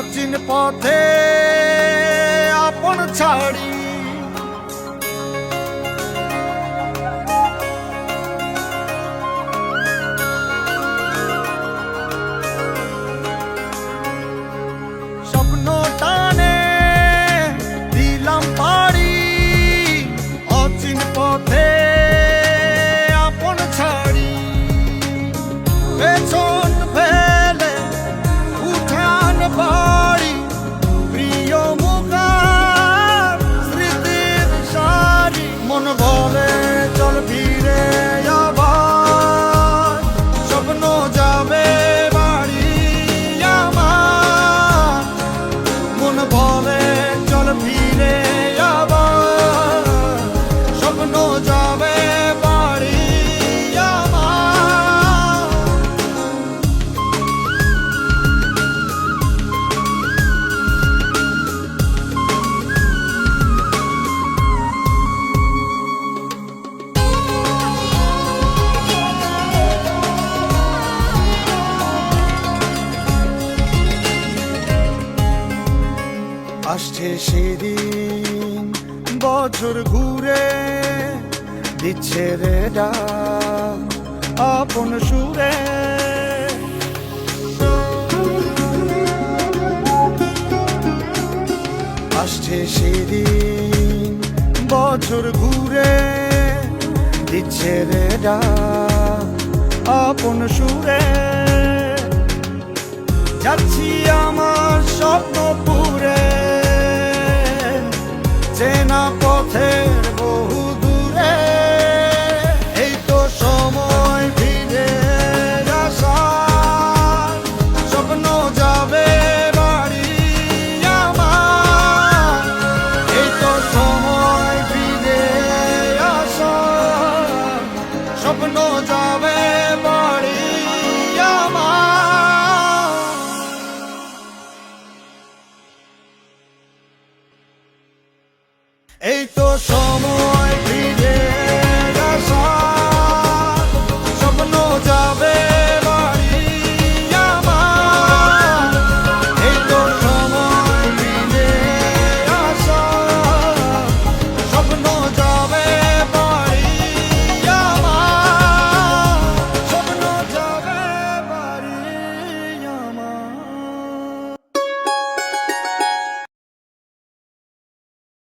অচিন পথে আপন ছাড়ি স্বপ্ন টানে দিলাম পাড়ি অচিন পথে আপন ছাড়ি পেছন ফেলে উঠান বাড়ি প্রিয় মুখার স্মৃতির সারি মন বলে চল ফিরে আবার স্বপ্ন যাবে বাড়ি আমার মন বলে চল ফিরে আবার স্বপ্ন যাবে বাড়ি আমার আসছে সেদিন বছর ঘুরে দিচ্ছে রে ডাক আপন সুরে আসছে সেদিন বছর ঘুরে দিচ্ছে রে ডাক আপন সুরে যাচ্ছি আমার স্বপ্নপুরে চেনা পথের